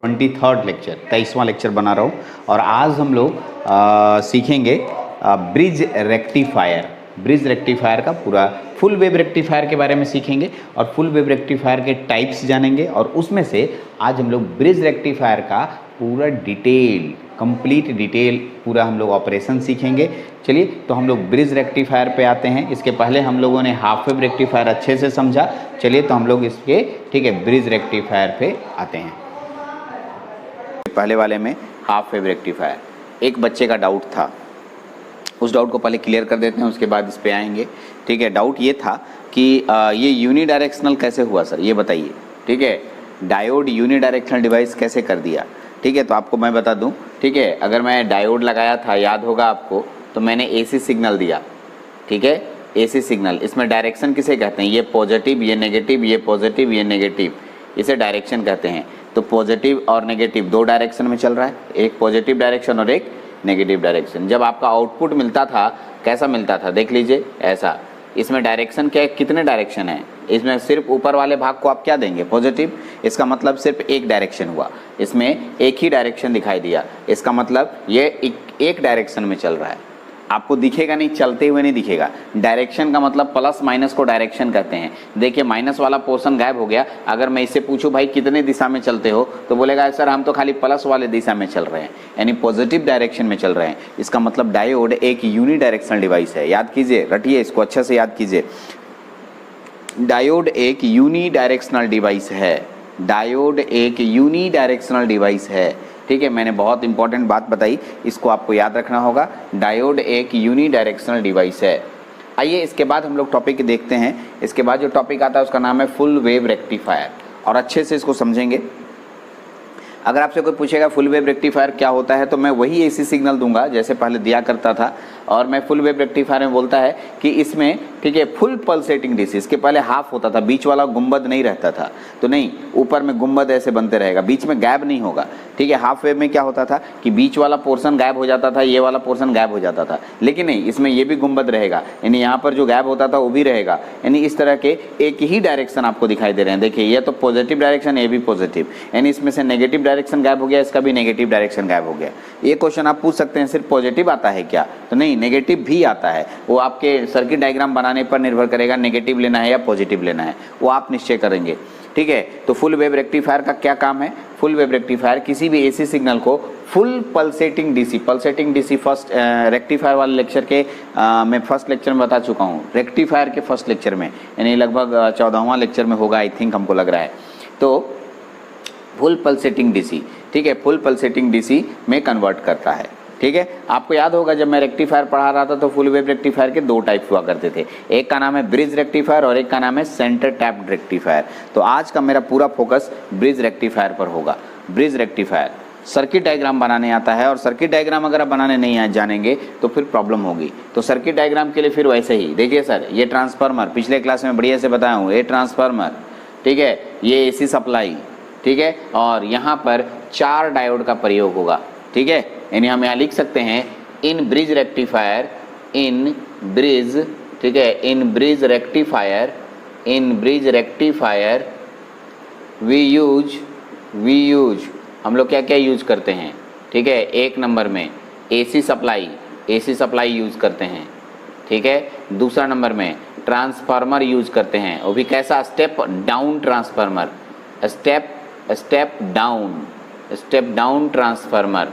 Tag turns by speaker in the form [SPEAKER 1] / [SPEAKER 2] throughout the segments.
[SPEAKER 1] 23rd lecture 23वां lecture बना रहा हूँ और आज हम लोग सीखेंगे ब्रिज रेक्टिफायर। ब्रिज रेक्टिफायर का पूरा फुल वेव रेक्टिफायर के बारे में सीखेंगे और फुल वेव रेक्टिफायर के टाइप्स जानेंगे और उसमें से आज हम लोग ब्रिज रेक्टिफायर का पूरा डिटेल कंप्लीट डिटेल पूरा हम लोग ऑपरेशन सीखेंगे। चलिए तो हम लोग ब्रिज रेक्टिफायर पे आते हैं। इसके पहले हम लोगों ने हाफ वेव रेक्टिफायर अच्छे से समझा। चलिए तो हम लोग इसके ठीक है ब्रिज रेक्टिफायर पे आते हैं। पहले वाले में हाफ वेव रेक्टिफायर, एक बच्चे का डाउट था, उस डाउट को पहले क्लियर कर देते हैं, उसके बाद इस पे आएंगे। ठीक है, डाउट ये था कि ये यूनिडायरेक्शनल कैसे हुआ सर, ये बताइए। ठीक है, डायोड यूनिडायरेक्शनल डिवाइस कैसे कर दिया। ठीक है, तो आपको मैं बता दूं। ठीक है, अगर मैं डायोड लगाया था, याद होगा आपको, तो मैंने एसी सिग्नल दिया। ठीक है, एसी सिग्नल, इसमें डायरेक्शन किसे कहते हैं, ये पॉजिटिव, ये नेगेटिव, ये पॉजिटिव, ये नेगेटिव, इसे डायरेक्शन कहते हैं। तो पॉजिटिव और नेगेटिव दो डायरेक्शन में चल रहा है, एक पॉजिटिव डायरेक्शन और एक नेगेटिव डायरेक्शन। जब आपका आउटपुट मिलता था कैसा मिलता था, देख लीजिए ऐसा। इसमें डायरेक्शन क्या है, कितने डायरेक्शन है, इसमें सिर्फ ऊपर वाले भाग को आप क्या देंगे, पॉजिटिव। इसका मतलब सिर्फ एक डायरेक्शन हुआ, इसमें एक ही डायरेक्शन दिखाई दिया। इसका मतलब ये एक डायरेक्शन में चल रहा है, आपको दिखेगा नहीं, चलते हुए नहीं दिखेगा। डायरेक्शन का मतलब प्लस माइनस को डायरेक्शन कहते हैं। देखिए माइनस वाला पोर्शन गायब हो गया। अगर मैं इससे पूछूं भाई कितने दिशा में चलते हो, तो बोलेगा सर हम तो खाली प्लस वाले दिशा में चल रहे हैं, यानी पॉजिटिव डायरेक्शन में चल रहे हैं। इसका मतलब डायोड एक यूनिडायरेक्शनल डिवाइस है। याद कीजिए, रटिए इसको अच्छे से याद कीजिए। डायोड एक यूनिडायरेक्शनल डिवाइस है। डायोड एक यूनिडायरेक्शनल डिवाइस है। ठीक है, मैंने बहुत इंपॉर्टेंट बात बताई, इसको आपको याद रखना होगा। डायोड एक यूनिडायरेक्शनल डिवाइस है। आइए इसके बाद हम लोग टॉपिक देखते हैं। इसके बाद जो टॉपिक आता है उसका नाम है फुल वेव रेक्टिफायर, और अच्छे से इसको समझेंगे। अगर आपसे कोई पूछेगा फुल वेव रेक्टिफायर क्या होता है, तो मैं वही एसी सिग्नल दूंगा जैसे पहले दिया करता था। और मैं फुल वेव रेक्टिफायर में बोलता है कि इसमें ठीक है फुल पल्सेटिंग डीसी। इसके पहले हाफ होता था, बीच वाला गुंबद नहीं रहता था, तो नहीं, ऊपर में गुंबद ऐसे बनते रहेगा, बीच में गैप नहीं होगा। ठीक है, हाफ वेव में क्या होता था कि बीच वाला पोर्शन गायब हो जाता था, ये वाला पोर्शन गायब हो जाता था। लेकिन नहीं, इसमें ये भी गुंबद रहेगा, यानी यहाँ पर जो गैप होता था वो भी रहेगा। यानी इस तरह के एक ही डायरेक्शन आपको दिखाई दे रहे हैं। देखिए ये तो पॉजिटिव डायरेक्शन, ये भी पॉजिटिव, यानी इसमें से नेगेटिव डायरेक्शन गायब हो गया, इसका भी नेगेटिव डायरेक्शन गायब हो गया। ये क्वेश्चन आप पूछ सकते हैं सिर्फ पॉजिटिव आता है क्या, तो नहीं, नेगेटिव भी आता है। वो आपके सर्किट डायग्राम बनाने पर निर्भर करेगा, नेगेटिव लेना है या पॉजिटिव लेना है, वो आप निश्चय करेंगे। ठीक है, तो फुल वेव रेक्टिफायर का क्या काम है। फुल वेव रेक्टिफायर किसी भी एसी सिग्नल को full pulsating DC first rectifier वाले लेक्चर के मैं फर्स्ट लेक्चर में बता चुका हूँ, रेक्टिफायर के फर्स्ट लेक्चर में, यानी लगभग 14वां लेक्चर में होगा आई थिंक, हमको लग रहा है। तो फुल पल्सेटिंग डीसी, ठीक है, फुल पल्सेटिंग डीसी में कन्वर्ट करता है। ठीक है, आपको याद होगा जब मैं रेक्टिफायर पढ़ा रहा था तो फुल वेव रेक्टिफायर के दो टाइप हुआ करते थे, एक का नाम है ब्रिज रेक्टिफायर और एक का नाम है सेंटर टैप्ड रेक्टिफायर। तो आज का मेरा पूरा फोकस ब्रिज रेक्टिफायर पर होगा। ब्रिज रेक्टिफायर सर्किट डायग्राम बनाने आता है, और सर्किट डायग्राम अगर आप बनाने नहीं जानेंगे तो फिर प्रॉब्लम होगी। तो सर्किट डायग्राम के लिए फिर वैसे ही देखिए सर, ये ट्रांसफार्मर पिछले क्लास में बढ़िया से बताया हूँ, ये ट्रांसफार्मर, ठीक है, ये एसी सप्लाई, ठीक है, और यहाँ पर 4 डायोड का प्रयोग होगा। ठीक है, यानी हम यहाँ लिख सकते हैं in bridge rectifier, in bridge, ठीक है, in bridge rectifier, in bridge rectifier we use हम लोग क्या क्या यूज करते हैं। ठीक है, एक नंबर में एसी सप्लाई यूज करते हैं। ठीक है, दूसरा नंबर में ट्रांसफार्मर यूज करते हैं, वो भी कैसा, step down transformer, step down transformer.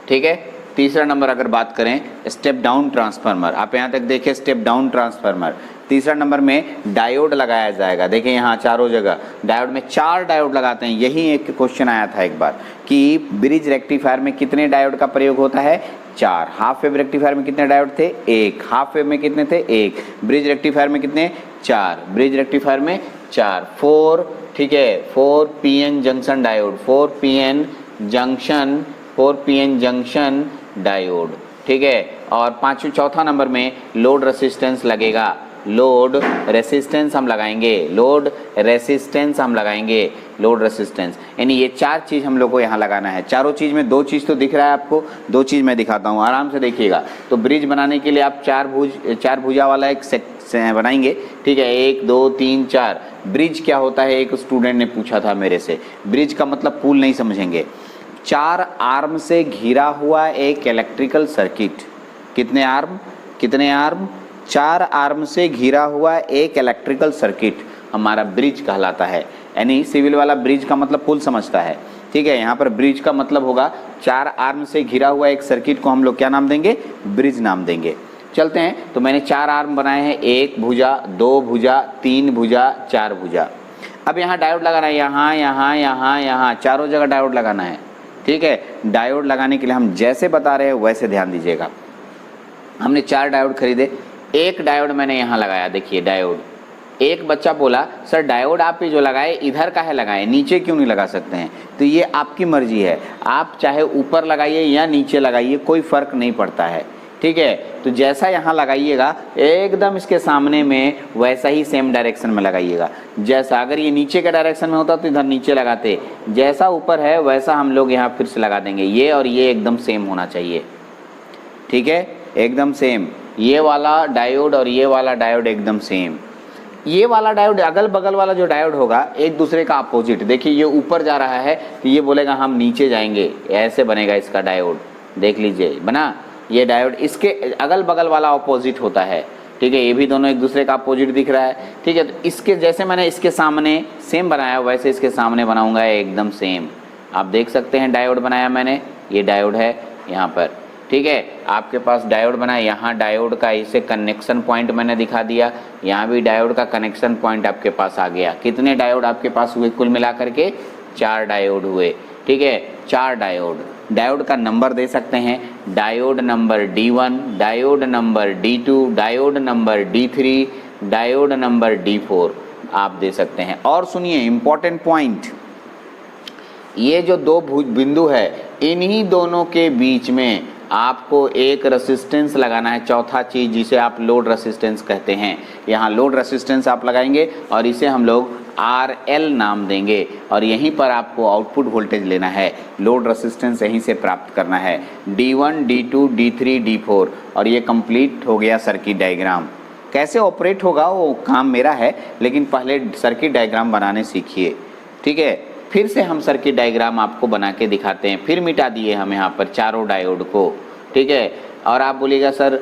[SPEAKER 1] ठीक है, तीसरा नंबर अगर बात करें स्टेप डाउन ट्रांसफार्मर, आप यहाँ तक देखिए स्टेप डाउन ट्रांसफार्मर। तीसरा नंबर में डायोड लगाया जाएगा, देखिए यहाँ चारों जगह डायोड में 4 डायोड लगाते हैं। यही एक क्वेश्चन आया था एक बार कि ब्रिज रेक्टिफायर में कितने डायोड का प्रयोग होता है, 4। हाफ वेव रेक्टिफायर में कितने डायोड थे, 1। हाफ वेव में कितने थे, 1। ब्रिज रेक्टिफायर में कितने, 4। ब्रिज रेक्टिफायर में 4। 4, ठीक है, 4 PN junction diode, 4 PN junction diode. ठीक है, और चौथा नंबर में लोड रेसिस्टेंस लगेगा। लोड रेसिस्टेंस हम लगाएंगे, लोड रेसिस्टेंस हम लगाएंगे, लोड रेसिस्टेंस। यानी ये 4 चीज़ हम लोग को यहाँ लगाना है। चारों चीज़ में 2 चीज़ तो दिख रहा है आपको, 2 चीज़ मैं दिखाता हूँ, आराम से देखिएगा। तो ब्रिज बनाने के लिए आप 4 भुजा वाला एक बनाएंगे, ठीक है। 1 2 3 4। ब्रिज क्या होता है, एक स्टूडेंट ने पूछा था मेरे से। ब्रिज का मतलब पुल नहीं समझेंगे। 4 आर्म से घिरा हुआ एक इलेक्ट्रिकल सर्किट। कितने आर्म? 4 आर्म से घिरा हुआ एक इलेक्ट्रिकल सर्किट हमारा ब्रिज कहलाता है। यानी सिविल वाला ब्रिज का मतलब पुल समझता है, ठीक है। यहाँ पर ब्रिज का मतलब होगा 4 आर्म से घिरा हुआ एक सर्किट को हम लोग क्या नाम देंगे? ब्रिज नाम देंगे। चलते हैं। तो मैंने 4 आर्म बनाए हैं, 1 भुजा, 2 भुजा, 3 भुजा, 4 भुजा। अब यहाँ डायोड लगाना है, यहाँ यहाँ यहाँ यहाँ चारों जगह डायोड लगाना है, ठीक है। डायोड लगाने के लिए हम जैसे बता रहे हैं वैसे ध्यान दीजिएगा। हमने 4 डायोड खरीदे, एक डायोड मैंने यहाँ लगाया, देखिए डायोड। एक बच्चा बोला सर डायोड आप ही जो लगाए इधर का है, लगाए नीचे क्यों नहीं लगा सकते हैं? तो ये आपकी मर्जी है, आप चाहे ऊपर लगाइए या नीचे लगाइए, कोई फ़र्क नहीं पड़ता है, ठीक है। तो जैसा यहाँ लगाइएगा एकदम इसके सामने में वैसा ही सेम डायरेक्शन में लगाइएगा। जैसा अगर ये नीचे के डायरेक्शन में होता तो इधर नीचे लगाते, जैसा ऊपर है वैसा हम लोग यहाँ फिर से लगा देंगे। ये और ये एकदम सेम होना चाहिए, ठीक है, एकदम सेम। ये वाला डायोड और ये वाला डायोड एकदम सेम। ये वाला डायोड, अगल बगल वाला जो डायोड होगा एक दूसरे का अपोजिट। देखिए ये ऊपर जा रहा है तो ये बोलेगा हम नीचे जाएंगे, ऐसे बनेगा इसका डायोड। देख लीजिए बना, ये डायोड इसके अगल बगल वाला अपोजिट होता है, ठीक है। ये भी दोनों एक दूसरे का अपोजिट दिख रहा है, ठीक है। तो इसके जैसे मैंने इसके सामने सेम बनाया वैसे इसके सामने बनाऊंगा एकदम सेम। आप देख सकते हैं डायोड बनाया मैंने, ये डायोड है यहाँ पर, ठीक है। आपके पास डायोड बना, यहाँ डायोड का इसे कनेक्शन पॉइंट मैंने दिखा दिया, यहाँ भी डायोड का कनेक्शन पॉइंट आपके पास आ गया। कितने डायोड आपके पास हुए कुल मिला करके? 4 डायोड हुए, ठीक है। 4 डायोड। डायोड का नंबर दे सकते हैं, diode number D1, diode number D2, diode number D3, diode number D4 आप दे सकते हैं। और सुनिए इंपॉर्टेंट पॉइंट, ये जो 2 बिंदु है इन्हीं दोनों के बीच में आपको एक रेसिस्टेंस लगाना है, चौथा चीज़ जिसे आप लोड रेसिस्टेंस कहते हैं। यहाँ लोड रेसिस्टेंस आप लगाएंगे और इसे हम लोग RL नाम देंगे और यहीं पर आपको आउटपुट वोल्टेज लेना है, लोड रेसिस्टेंस यहीं से प्राप्त करना है। D1, D2, D3, D4 और ये कंप्लीट हो गया सर्किट डायग्राम। कैसे ऑपरेट होगा वो काम मेरा है, लेकिन पहले सर्किट डायग्राम बनाने सीखिए, ठीक है। फिर से हम सर्किट डायग्राम आपको बना के दिखाते हैं। फिर मिटा दिए हम यहाँ पर चारों डायोड को, ठीक है। और आप बोलिएगा सर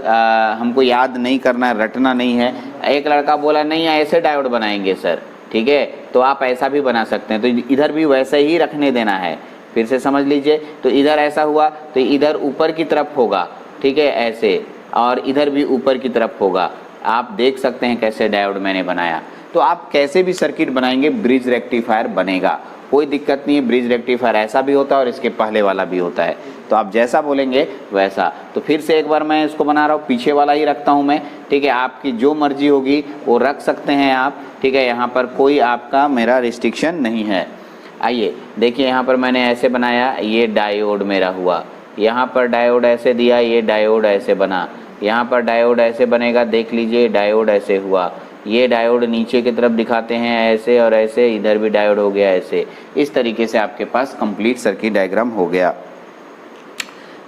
[SPEAKER 1] हमको याद नहीं करना, रटना नहीं है। एक लड़का बोला नहीं ऐसे डायोड बनाएंगे सर, ठीक है। तो आप ऐसा भी बना सकते हैं, तो इधर भी वैसे ही रखने देना है। फिर से समझ लीजिए, तो इधर ऐसा हुआ तो इधर ऊपर की तरफ होगा, ठीक है, ऐसे, और इधर भी ऊपर की तरफ होगा। आप देख सकते हैं कैसे डायोड मैंने बनाया। तो आप कैसे भी सर्किट बनाएंगे ब्रिज रेक्टिफायर बनेगा, कोई दिक्कत नहीं है। ब्रिज रेक्टिफायर ऐसा भी होता है और इसके पहले वाला भी होता है, तो आप जैसा बोलेंगे वैसा। तो फिर से एक बार मैं इसको बना रहा हूँ, पीछे वाला ही रखता हूँ मैं, ठीक है। आपकी जो मर्जी होगी वो रख सकते हैं आप, ठीक है। यहाँ पर कोई आपका मेरा रिस्ट्रिक्शन नहीं है। आइए देखिए, यहाँ पर मैंने ऐसे बनाया, ये डायोड मेरा हुआ, यहाँ पर डायोड ऐसे दिया, ये डायोड ऐसे बना, यहाँ पर डायोड ऐसे बनेगा, देख लीजिए डायोड ऐसे हुआ। ये डायोड नीचे की तरफ दिखाते हैं ऐसे और ऐसे, इधर भी डायोड हो गया ऐसे। इस तरीके से आपके पास कंप्लीट सर्किट डायग्राम हो गया।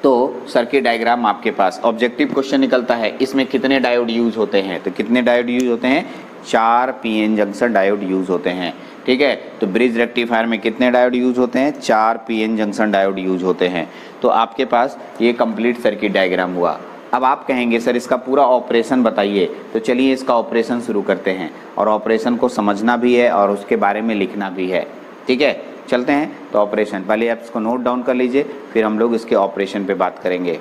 [SPEAKER 1] तो सर्किट डायग्राम आपके पास ऑब्जेक्टिव क्वेश्चन निकलता है, इसमें कितने डायोड यूज होते हैं? तो कितने डायोड यूज होते हैं? 4 PN जंक्शन डायोड यूज होते हैं, ठीक है। तो ब्रिज रेक्टिफायर में कितने डायोड यूज होते हैं? 4 PN जंक्शन डायोड यूज होते हैं। तो आपके पास ये कंप्लीट सर्किट डायग्राम हुआ। अब आप कहेंगे सर इसका पूरा ऑपरेशन बताइए, तो चलिए इसका ऑपरेशन शुरू करते हैं। और ऑपरेशन को समझना भी है और उसके बारे में लिखना भी है, ठीक है। चलते हैं। तो ऑपरेशन पहले आप इसको नोट डाउन कर लीजिए, फिर हम लोग इसके ऑपरेशन पे बात करेंगे।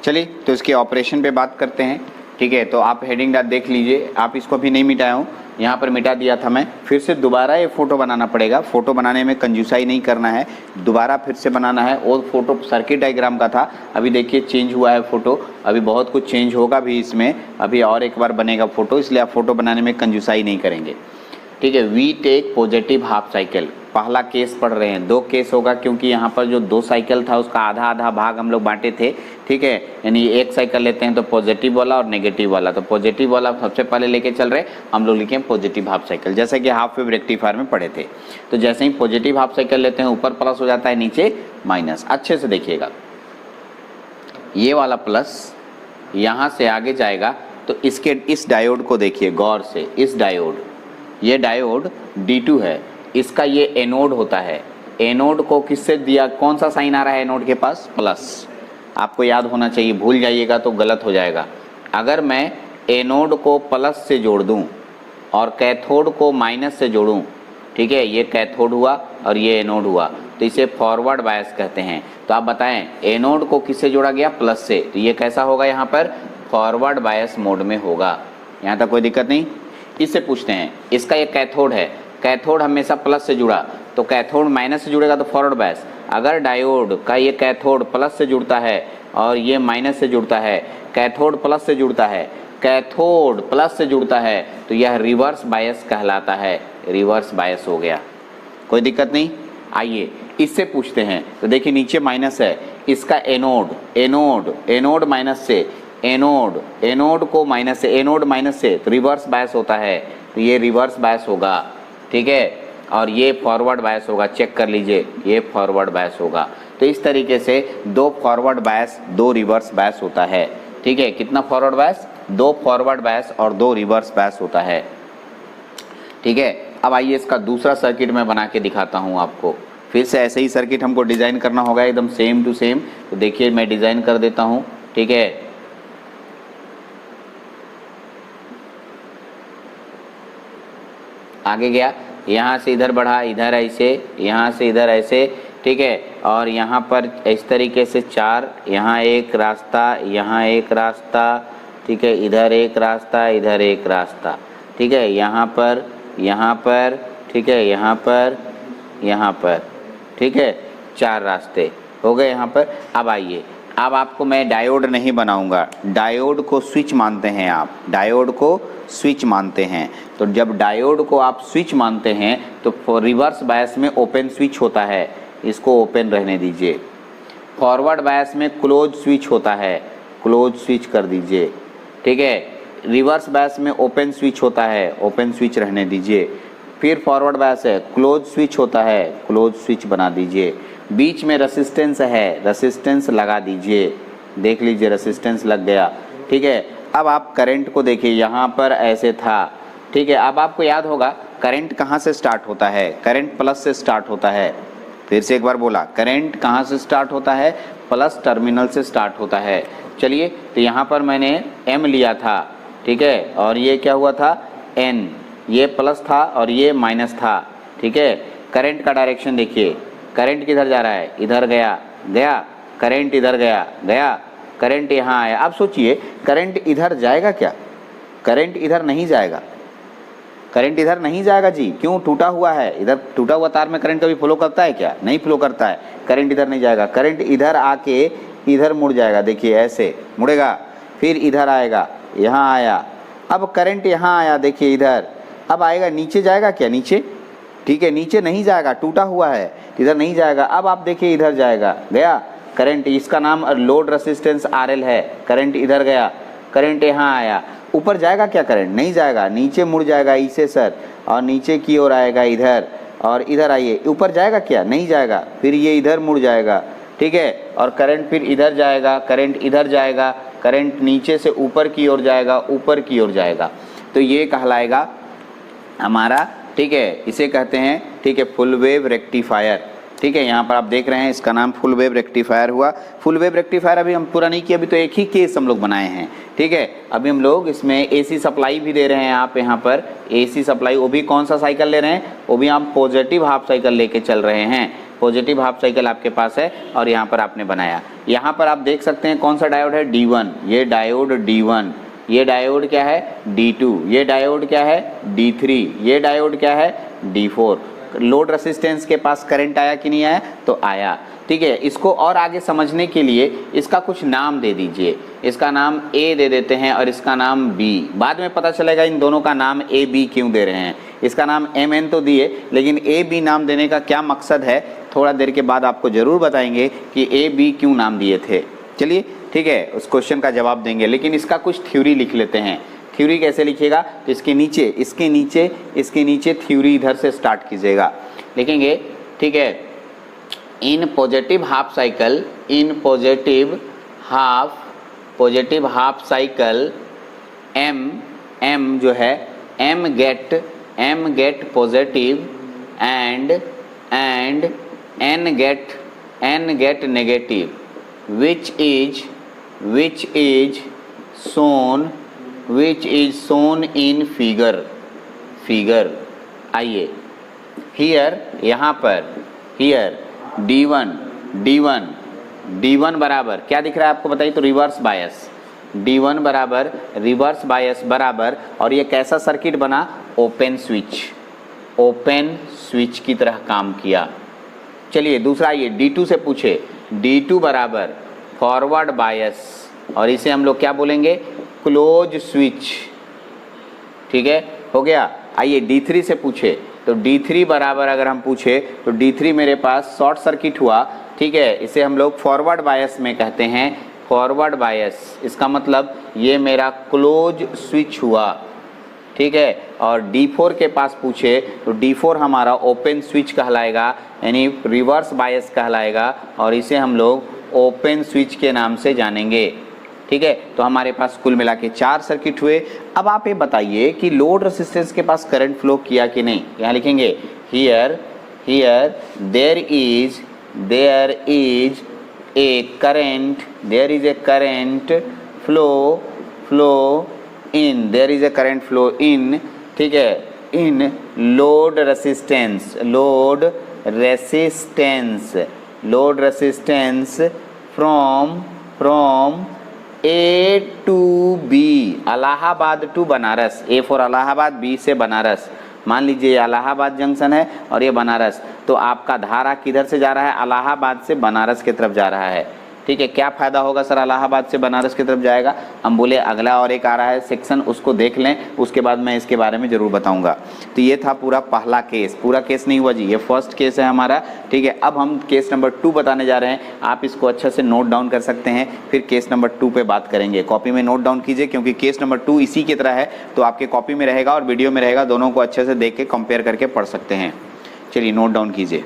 [SPEAKER 1] चलिए तो इसके ऑपरेशन पे बात करते हैं, ठीक है। तो आप हेडिंग देख लीजिए, आप इसको भी नहीं मिटाया हूँ, यहाँ पर मिटा दिया था मैं। फिर से दोबारा ये फ़ोटो बनाना पड़ेगा। फ़ोटो बनाने में कंजूसाई नहीं करना है, दोबारा फिर से बनाना है। और फ़ोटो सर्किट डायग्राम का था, अभी देखिए चेंज हुआ है फ़ोटो, अभी बहुत कुछ चेंज होगा भी इसमें, अभी और एक बार बनेगा फ़ोटो, इसलिए आप फ़ोटो बनाने में कंजूसाई नहीं करेंगे, ठीक है। We take positive half cycle, पहला केस पढ़ रहे हैं, 2 केस होगा क्योंकि यहाँ पर जो 2 साइकिल था उसका आधा आधा भाग हम लोग बांटे थे, ठीक है। यानी एक साइकिल लेते हैं तो पॉजिटिव वाला और नेगेटिव वाला, तो पॉजिटिव वाला सबसे पहले लेके चल रहे हम लोग, लिखे पॉजिटिव हाफ साइकिल, जैसे कि हाफ वेव रेक्टिफायर में पढ़े थे। तो जैसे ही पॉजिटिव हाफ साइकिल लेते हैं ऊपर प्लस हो जाता है, नीचे माइनस। अच्छे से देखिएगा, ये वाला प्लस यहाँ से आगे जाएगा तो इसके इस डायोड को देखिए गौर से, इस डायोड, ये डायोड D2 है, इसका ये एनोड होता है। एनोड को किससे दिया, कौन सा साइन आ रहा है एनोड के पास, प्लस। आपको याद होना चाहिए, भूल जाइएगा तो गलत हो जाएगा। अगर मैं एनोड को प्लस से जोड़ दूं और कैथोड को माइनस से जोड़ूं, ठीक है, ये कैथोड हुआ और ये एनोड हुआ, तो इसे फॉरवर्ड बायस कहते हैं। तो आप बताएं एनोड को किससे जोड़ा गया, प्लस से, तो ये कैसा होगा, यहाँ पर फॉरवर्ड बायस मोड में होगा। यहाँ तक कोई दिक्कत नहीं। इससे पूछते हैं, इसका ये कैथोड है, कैथोड हमेशा प्लस से जुड़ा, तो कैथोड माइनस से जुड़ेगा तो फॉरवर्ड बायस। अगर डायोड का ये कैथोड प्लस से जुड़ता है और ये माइनस से जुड़ता है, कैथोड प्लस से जुड़ता है, कैथोड प्लस से जुड़ता है, तो यह रिवर्स बायस कहलाता है, रिवर्स बायस हो गया। कोई दिक्कत नहीं। आइए इससे पूछते हैं, तो देखिए नीचे माइनस है, इसका एनोड, एनोड, एनोड माइनस से, एनोड, एनोड को माइनस से, एनोड माइनस से, तो रिवर्स बायस होता है, तो ये रिवर्स बायस होगा, ठीक है। और ये फॉरवर्ड बायस होगा, चेक कर लीजिए, ये फॉरवर्ड बायस होगा। तो इस तरीके से 2 फॉरवर्ड बायस 2 रिवर्स बायस होता है, ठीक है। कितना फॉरवर्ड बायस, 2 फॉरवर्ड बायस और 2 रिवर्स बायस होता है, ठीक है। अब आइए इसका दूसरा सर्किट मैं बना के दिखाता हूँ आपको। फिर से ऐसे ही सर्किट हमको डिज़ाइन करना होगा, एकदम सेम टू सेम। तो देखिए मैं डिज़ाइन कर देता हूँ, ठीक है। आगे गया, यहाँ से इधर बढ़ा, इधर ऐसे, यहाँ से इधर ऐसे, ठीक है। और यहाँ पर इस तरीके से 4, यहाँ एक रास्ता, यहाँ एक रास्ता, ठीक है, इधर एक रास्ता, इधर एक रास्ता, ठीक है, यहाँ पर, ठीक है, यहाँ पर, ठीक है, 4 रास्ते हो गए यहाँ पर। अब आइए, अब आपको मैं डायोड नहीं बनाऊंगा, डायोड को स्विच मानते हैं आप, डायोड को स्विच मानते हैं। तो जब डायोड को आप स्विच मानते हैं तो रिवर्स बायस में ओपन स्विच होता है, इसको ओपन रहने दीजिए। फॉरवर्ड बायस में क्लोज स्विच होता है, क्लोज स्विच कर दीजिए, ठीक है। रिवर्स बायस में ओपन स्विच होता है, ओपन स्विच रहने दीजिए। फिर फॉरवर्ड बायस है, क्लोज स्विच होता है, क्लोज स्विच बना दीजिए। बीच में रेसिस्टेंस है, रेसिस्टेंस लगा दीजिए, देख लीजिए रेसिस्टेंस लग गया, ठीक है। अब आप करंट को देखिए, यहाँ पर ऐसे था, ठीक है। अब आपको याद होगा करंट कहाँ से स्टार्ट होता है, करंट प्लस से स्टार्ट होता है। फिर से एक बार बोला, करंट कहाँ से स्टार्ट होता है, प्लस टर्मिनल से स्टार्ट होता है। चलिए, तो यहाँ पर मैंने M लिया था, ठीक है, और ये क्या हुआ था N, ये प्लस था और ये माइनस था, ठीक है। करंट का डायरेक्शन देखिए, करंट किधर जा रहा है, इधर गया, गया, करंट इधर गया, गया, करंट यहाँ आया। अब सोचिए करंट इधर जाएगा क्या, करंट इधर नहीं जाएगा, करंट इधर नहीं जाएगा जी, क्यों, टूटा हुआ है, इधर टूटा हुआ तार में करंट कभी फ्लो करता है क्या, नहीं फ्लो करता है, करंट इधर नहीं जाएगा, करंट इधर आके इधर मुड़ जाएगा, देखिए ऐसे मुड़ेगा, फिर इधर आएगा, यहाँ आया, अब करंट यहाँ आया, देखिए इधर, अब आएगा नीचे जाएगा क्या, नीचे, ठीक है, नीचे नहीं जाएगा, टूटा हुआ है, इधर नहीं जाएगा। अब आप देखिए इधर जाएगा, गया करंट, इसका नाम लोड रेसिस्टेंस RL है, करंट इधर गया, करंट यहाँ आया, ऊपर जाएगा क्या, करंट नहीं जाएगा, नीचे मुड़ जाएगा इसे सर, और नीचे की ओर आएगा इधर, और इधर आइए, ऊपर जाएगा क्या, नहीं जाएगा, फिर ये इधर मुड़ जाएगा, ठीक है, और करंट फिर इधर जाएगा, करंट इधर जाएगा, करंट नीचे से ऊपर की ओर जाएगा, ऊपर की ओर जाएगा, तो ये कहलाएगा हमारा, ठीक है, इसे कहते हैं, ठीक है, फुल वेव रेक्टिफायर, ठीक है। यहाँ पर आप देख रहे हैं इसका नाम फुल वेव रेक्टिफायर हुआ। फुल वेव रेक्टिफायर अभी हम पूरा नहीं किया, अभी तो एक ही केस हम लोग बनाए हैं, ठीक है। अभी हम लोग इसमें AC सप्लाई भी दे रहे हैं, आप यहाँ पर AC सप्लाई, वो भी कौन सा साइकिल ले रहे हैं, वो भी आप पॉजिटिव हाफ साइकिल लेके चल रहे हैं, पॉजिटिव हाफ साइकिल आपके पास है और यहाँ पर आपने बनाया। यहाँ पर आप देख सकते हैं कौन सा डायोड है, D1, ये डायोड D1, ये डायोड क्या है D2, ये डायोड क्या है D3, ये डायोड क्या है D4। लोड रेसिस्टेंस के पास करंट आया कि नहीं आया, तो आया। ठीक है, इसको और आगे समझने के लिए इसका कुछ नाम दे दीजिए। इसका नाम ए दे देते हैं और इसका नाम बी। बाद में पता चलेगा इन दोनों का नाम ए बी क्यों दे रहे हैं। इसका नाम एम एन तो दिए, लेकिन ए बी नाम देने का क्या मकसद है, थोड़ा देर के बाद आपको ज़रूर बताएंगे कि ए बी क्यों नाम दिए थे। चलिए ठीक है, उस क्वेश्चन का जवाब देंगे, लेकिन इसका कुछ थ्योरी लिख लेते हैं। थ्योरी कैसे लिखिएगा, तो इसके नीचे थ्योरी इधर से स्टार्ट कीजिएगा, लिखेंगे। ठीक है, in positive half cycle, in positive half cycle M जो है M gate positive and N gate negative which is shown in figure। आइए here, यहाँ पर here D1 बराबर क्या दिख रहा है आपको बताइए, तो रिवर्स बायस। D1 बराबर रिवर्स बायस बराबर, और ये कैसा सर्किट बना, ओपन स्विच की तरह काम किया। चलिए दूसरा, ये D2 से पूछे, D2 बराबर फॉरवर्ड बायस, और इसे हम लोग क्या बोलेंगे, क्लोज स्विच। ठीक है, हो गया। आइए D3 से पूछे, तो D3 बराबर अगर हम पूछे तो D3 मेरे पास शॉर्ट सर्किट हुआ। ठीक है, इसे हम लोग फॉरवर्ड बायस में कहते हैं, फॉरवर्ड बायस। इसका मतलब ये मेरा क्लोज स्विच हुआ। ठीक है, और D4 के पास पूछे तो D4 हमारा ओपन स्विच कहलाएगा, यानी रिवर्स बायस कहलाएगा, और इसे हम लोग ओपन स्विच के नाम से जानेंगे। ठीक है, तो हमारे पास कुल मिला के 4 सर्किट हुए। अब आप ये बताइए कि लोड रेसिस्टेंस के पास करंट फ्लो किया कि नहीं। यहाँ लिखेंगे here there is a current flow in, ठीक है, in load resistance from A to B, Allahabad to Banaras. A for Allahabad, B से बनारस। मान लीजिए इलाहाबाद जंक्शन है और ये बनारस, तो आपका धारा किधर से जा रहा है, इलाहाबाद से बनारस की तरफ जा रहा है। ठीक है, क्या फ़ायदा होगा सर, इलाहाबाद से बनारस की तरफ जाएगा। हम बोले अगला और एक आ रहा है सेक्शन, उसको देख लें, उसके बाद मैं इसके बारे में ज़रूर बताऊंगा। तो ये था पूरा पहला केस। पूरा केस नहीं हुआ जी, ये फर्स्ट केस है हमारा। ठीक है, अब हम केस नंबर 2 बताने जा रहे हैं। आप इसको अच्छे से नोट डाउन कर सकते हैं, फिर केस नंबर 2 पे बात करेंगे। कॉपी में नोट डाउन कीजिए, क्योंकि केस नंबर 2 इसी की तरह है, तो आपके कॉपी में रहेगा और वीडियो में रहेगा, दोनों को अच्छे से देख के कंपेयर करके पढ़ सकते हैं। चलिए नोट डाउन कीजिए।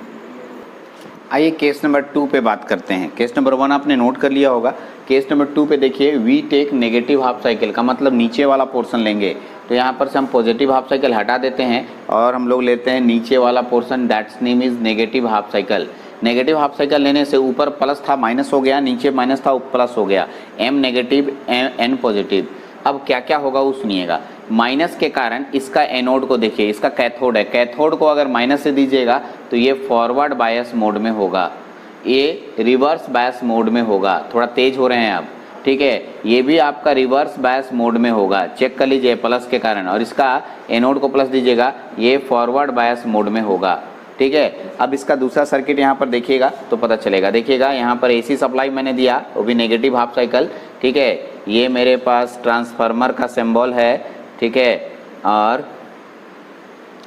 [SPEAKER 1] आइए केस नंबर 2 पे बात करते हैं। केस नंबर 1 आपने नोट कर लिया होगा। केस नंबर 2 पे देखिए, we take negative half cycle का मतलब नीचे वाला पोर्शन लेंगे। तो यहाँ पर से हम पॉजिटिव हाफ साइकिल हटा देते हैं और हम लोग लेते हैं नीचे वाला portion, that's name is negative half cycle. Negative half cycle लेने से ऊपर प्लस था माइनस हो गया, नीचे माइनस था प्लस हो गया, एम नेगेटिव एन पॉजिटिव। अब क्या क्या होगा वो सुनिएगा। माइनस के कारण इसका एनोड को देखिए, इसका कैथोड है, कैथोड को अगर माइनस से दीजिएगा तो ये फॉरवर्ड बायस मोड में होगा, ये रिवर्स बायस मोड में होगा। थोड़ा तेज हो रहे हैं आप, ठीक है, ये भी आपका रिवर्स बायस मोड में होगा, चेक कर लीजिए प्लस के कारण। और इसका एनोड को प्लस दीजिएगा, ये फॉरवर्ड बायस मोड में होगा। ठीक है, अब इसका दूसरा सर्किट यहाँ पर देखिएगा तो पता चलेगा। देखिएगा यहाँ पर एसी सप्लाई मैंने दिया, वो भी नेगेटिव हाफ साइकिल। ठीक है, ये मेरे पास ट्रांसफार्मर का सिंबल है। ठीक है, और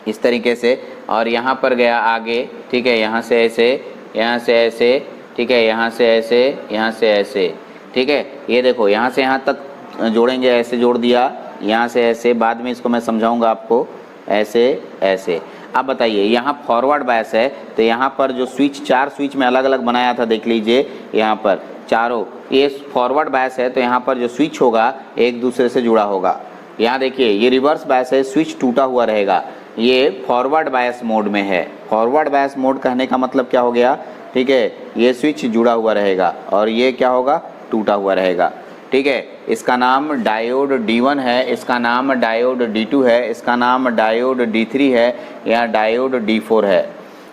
[SPEAKER 1] इस तरीके से, और यहाँ पर गया आगे। ठीक है, यहाँ से ऐसे, यहाँ से ऐसे, ठीक है, यहाँ से ऐसे, यहाँ से ऐसे। ठीक है, ये देखो यहाँ से यहाँ तक जोड़ेंगे, ऐसे जोड़ दिया, यहाँ से ऐसे, बाद में इसको मैं समझाऊंगा आपको, ऐसे ऐसे। अब बताइए, यहाँ फॉरवर्ड बायस है, तो यहाँ पर जो स्विच, 4 स्विच में अलग अलग बनाया था, देख लीजिए यहाँ पर चारों, ये फॉरवर्ड बायस है, तो यहाँ पर जो स्विच होगा एक दूसरे से जुड़ा होगा। यहाँ देखिए ये रिवर्स बायस है, स्विच टूटा हुआ रहेगा, ये फॉरवर्ड बायस मोड में है। फॉरवर्ड बायस मोड कहने का मतलब क्या हो गया, ठीक है, ये स्विच जुड़ा हुआ रहेगा और ये क्या होगा, टूटा हुआ रहेगा। ठीक है, इसका नाम डायोड D1 है, इसका नाम डायोड D2 है, इसका नाम डायोड D3 है, या डायोड D4 है।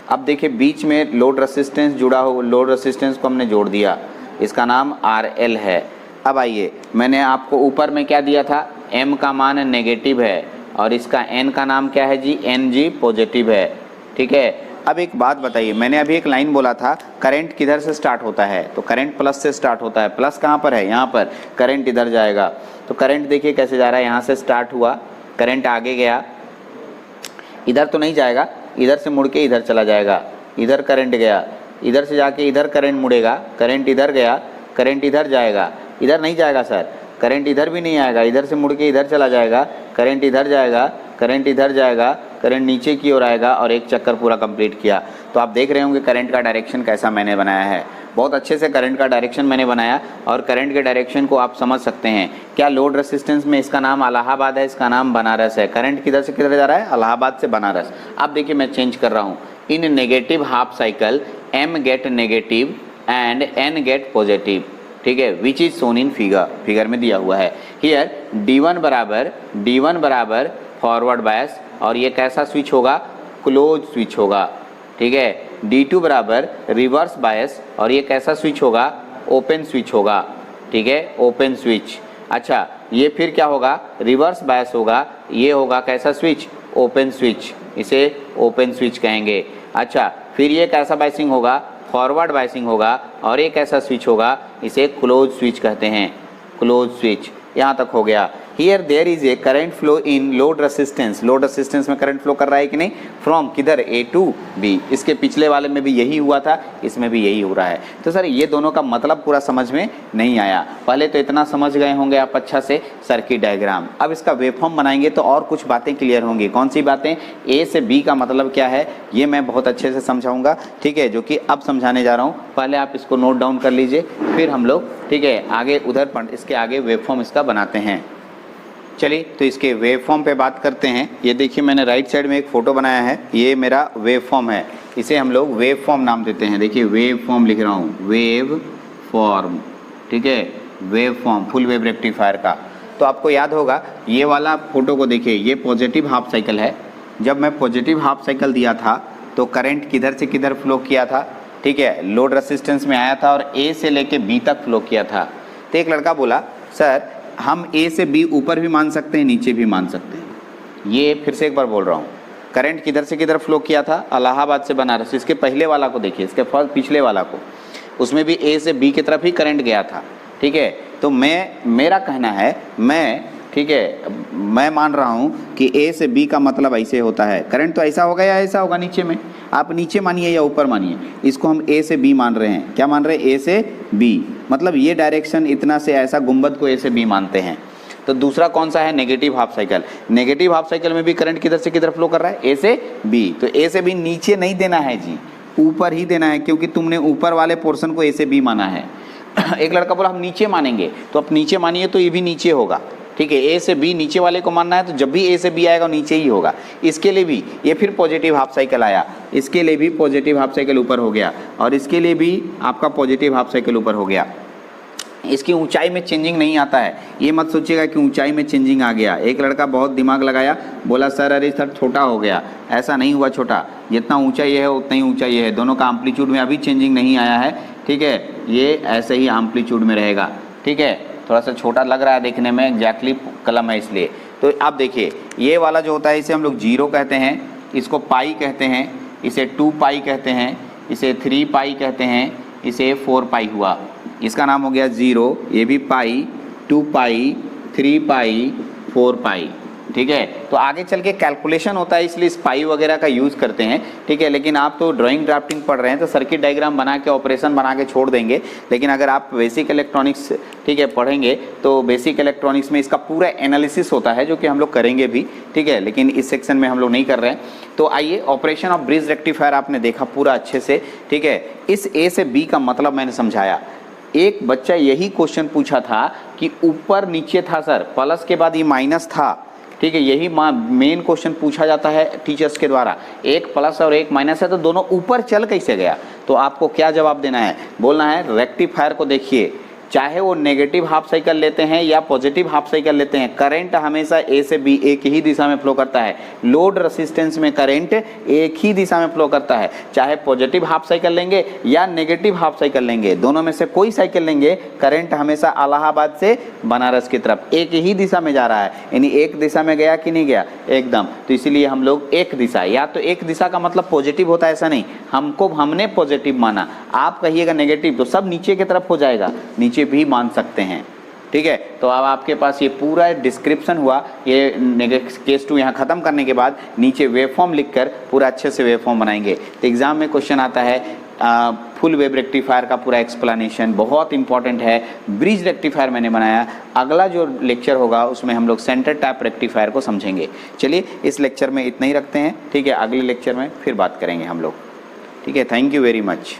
[SPEAKER 1] अब देखिए बीच में लोड रेसिस्टेंस जुड़ा हो, लोड रेसिस्टेंस को हमने जोड़ दिया, इसका नाम RL है। अब आइए, मैंने आपको ऊपर में क्या दिया था, M का मान नेगेटिव है और इसका N का नाम क्या है जी, NG पॉजिटिव है। ठीक है। अब एक बात बताइए, मैंने अभी एक लाइन बोला था करंट किधर से स्टार्ट होता है, तो करंट प्लस से स्टार्ट होता है। प्लस कहाँ पर है, यहाँ पर। करंट इधर जाएगा, तो करंट देखिए कैसे जा रहा है, यहाँ से स्टार्ट हुआ, करंट आगे गया, इधर तो नहीं जाएगा, इधर से मुड़ के इधर चला जाएगा, इधर करंट गया, इधर से जाके इधर करंट मुड़ेगा, करंट इधर गया, करंट इधर जाएगा, इधर नहीं जाएगा सर, करंट इधर भी नहीं आएगा, इधर से मुड़ के इधर चला जाएगा, करंट इधर जाएगा, करंट इधर जाएगा, करंट नीचे की ओर आएगा और एक चक्कर पूरा कंप्लीट किया। तो आप देख रहे होंगे करंट का डायरेक्शन कैसा मैंने बनाया है। बहुत अच्छे से करंट का डायरेक्शन मैंने बनाया और करंट के डायरेक्शन को आप समझ सकते हैं। क्या लोड रेसिस्टेंस में इसका नाम इलाहाबाद है, इसका नाम बनारस है। करंट किधर से किधर जा रहा है, इलाहाबाद से बनारस। अब देखिए मैं चेंज कर रहा हूँ, in negative half cycle M get negative and N get positive, ठीक है, which is Son in figure में दिया हुआ है। हियर D1 बराबर फॉरवर्ड बायस और ये कैसा स्विच होगा, क्लोज स्विच होगा, ठीक है। D2 बराबर रिवर्स बायस और ये कैसा स्विच होगा, ओपन स्विच होगा, ठीक है, ओपन स्विच। अच्छा, ये फिर क्या होगा, रिवर्स बायस होगा, ये होगा कैसा स्विच, ओपन स्विच, इसे ओपन स्विच कहेंगे। अच्छा, फिर ये कैसा बायसिंग होगा, फॉरवर्ड बायसिंग होगा और एक ऐसा स्विच होगा, इसे क्लोज स्विच कहते हैं, क्लोज स्विच। यहाँ तक हो गया। Here there is a current flow in load resistance, load resistance में करंट फ्लो कर रहा है कि नहीं, फ्रॉम किधर, A टू B। इसके पिछले वाले में भी यही हुआ था, इसमें भी यही हो रहा है। तो सर ये दोनों का मतलब पूरा समझ में नहीं आया। पहले तो इतना समझ गए होंगे आप अच्छा से सर्किट डायग्राम। अब इसका वेवफॉर्म बनाएंगे तो और कुछ बातें क्लियर होंगी। कौन सी बातें, A से B का मतलब क्या है, ये मैं बहुत अच्छे से समझाऊंगा, ठीक है, जो कि अब समझाने जा रहा हूँ। पहले आप इसको नोट डाउन कर लीजिए, फिर हम लोग, ठीक है, आगे उधर इसके आगे वेवफॉर्म इसका बनाते हैं। चलिए तो इसके वेव फॉर्म पे बात करते हैं। ये देखिए मैंने राइट साइड में एक फ़ोटो बनाया है, ये मेरा वेव फॉर्म है, इसे हम लोग वेव फॉर्म नाम देते हैं। देखिए वेव फॉर्म लिख रहा हूँ, वेव फॉर्म, ठीक है, wave form full wave rectifier का। तो आपको याद होगा, ये वाला फ़ोटो को देखिए, ये पॉजिटिव हाफ साइकिल है। जब मैं पॉजिटिव हाफ साइकिल दिया था तो करंट किधर से किधर फ्लो किया था, ठीक है, लोड रेसिस्टेंस में आया था और A से लेके B तक फ्लो किया था। तो एक लड़का बोला सर हम A से B ऊपर भी मान सकते हैं, नीचे भी मान सकते हैं। ये फिर से एक बार बोल रहा हूँ, करंट किधर से किधर फ्लो किया था, इलाहाबाद से बनारस। इसके पहले वाला को देखिए, इसके पिछले वाला को, उसमें भी A से B की तरफ ही करंट गया था, ठीक है। तो मेरा कहना है, ठीक है, मैं मान रहा हूँ कि A से B का मतलब ऐसे होता है। करंट तो ऐसा होगा या ऐसा होगा, नीचे में, आप नीचे मानिए या ऊपर मानिए, इसको हम A से B मान रहे हैं। क्या मान रहे हैं, A से B, मतलब ये डायरेक्शन इतना से ऐसा गुंबद को A से B मानते हैं। तो दूसरा कौन सा है, negative half cycle. Negative half cycle में भी करंट किधर से किधर फ्लो कर रहा है, A से B। तो A से B नीचे नहीं देना है जी, ऊपर ही देना है, क्योंकि तुमने ऊपर वाले पोर्शन को A से B माना है। एक लड़का बोला हम नीचे मानेंगे, तो आप नीचे मानिए तो ये भी नीचे होगा, ठीक है। A से B नीचे वाले को मानना है, तो जब भी A से B आएगा नीचे ही होगा। इसके लिए भी ये फिर पॉजिटिव हाफ साइकिल आया, इसके लिए भी पॉजिटिव हाफ साइकिल ऊपर हो गया और इसके लिए भी आपका पॉजिटिव हाफ साइकिल ऊपर हो गया। इसकी ऊंचाई में चेंजिंग नहीं आता है, ये मत सोचिएगा कि ऊंचाई में चेंजिंग आ गया। एक लड़का बहुत दिमाग लगाया, बोला सर अरे सर छोटा हो गया, ऐसा नहीं हुआ छोटा, जितना ऊंचा ये है उतना ही ऊंचा ये है, दोनों का एम्पलीट्यूड में अभी चेंजिंग नहीं आया है, ठीक है, ये ऐसे ही एम्पलीट्यूड में रहेगा, ठीक है। थोड़ा सा छोटा लग रहा है देखने में, एग्जैक्टली कलम है इसलिए। तो आप देखिए ये वाला जो होता है इसे हम लोग 0 कहते हैं, इसको पाई कहते हैं, इसे 2 पाई कहते हैं, इसे 3 पाई कहते हैं, इसे 4 पाई हुआ, इसका नाम हो गया 0। ये भी पाई, 2 पाई, 3 पाई, 4 पाई, ठीक है। तो आगे चल के कैलकुलेशन होता है, इसलिए इस पाई वगैरह का यूज़ करते हैं, ठीक है। लेकिन आप तो ड्राइंग ड्राफ्टिंग पढ़ रहे हैं तो सर्किट डायग्राम बना के ऑपरेशन बना के छोड़ देंगे। लेकिन अगर आप बेसिक इलेक्ट्रॉनिक्स, ठीक है, पढ़ेंगे तो बेसिक इलेक्ट्रॉनिक्स में इसका पूरा एनालिसिस होता है, जो कि हम लोग करेंगे भी, ठीक है, लेकिन इस सेक्शन में हम लोग नहीं कर रहे हैं। तो आइए, ऑपरेशन ऑफ ब्रिज रेक्टिफायर आपने देखा पूरा अच्छे से, ठीक है। इस A से B का मतलब मैंने समझाया। एक बच्चा यही क्वेश्चन पूछा था कि ऊपर नीचे था सर, प्लस के बाद ये माइनस था, ठीक है, यही मेन क्वेश्चन पूछा जाता है टीचर्स के द्वारा। एक प्लस और एक माइनस है तो दोनों ऊपर चल कैसे गया। तो आपको क्या जवाब देना है, बोलना है रेक्टिफायर को देखिए, चाहे वो नेगेटिव हाफ साइकिल लेते हैं या पॉजिटिव हाफ साइकिल लेते हैं, करंट हमेशा ए से बी एक ही दिशा में फ्लो करता है। लोड रेसिस्टेंस में करंट एक ही दिशा में फ्लो करता है। चाहे पॉजिटिव हाफ साइकिल लेंगे या नेगेटिव हाफ साइकिल लेंगे, दोनों में से कोई साइकिल लेंगे, करंट हमेशा इलाहाबाद से बनारस की तरफ एक ही दिशा में जा रहा है। यानी एक दिशा में गया कि नहीं गया, एकदम। तो इसीलिए हम लोग एक दिशा, या तो एक दिशा का मतलब पॉजिटिव होता है, ऐसा नहीं, हमने पॉजिटिव माना, आप कहिएगा नेगेटिव तो सब नीचे की तरफ हो जाएगा, नीचे भी मान सकते हैं। ठीक है, तो अब आपके पास ये पूरा डिस्क्रिप्शन हुआ। ये केस 2 यहाँ खत्म करने के बाद नीचे वेवफॉर्म लिखकर पूरा अच्छे से वेवफॉर्म बनाएंगे। तो एग्जाम में क्वेश्चन आता है फुल वेव रेक्टिफायर का पूरा एक्सप्लेनेशन, बहुत इंपॉर्टेंट है। ब्रिज रेक्टिफायर मैंने बनाया, अगला जो लेक्चर होगा उसमें हम लोग सेंटर टैप रेक्टिफायर को समझेंगे। चलिए इस लेक्चर में इतना ही रखते हैं, ठीक है, अगले लेक्चर में फिर बात करेंगे हम लोग। ठीक है, थैंक यू वेरी मच।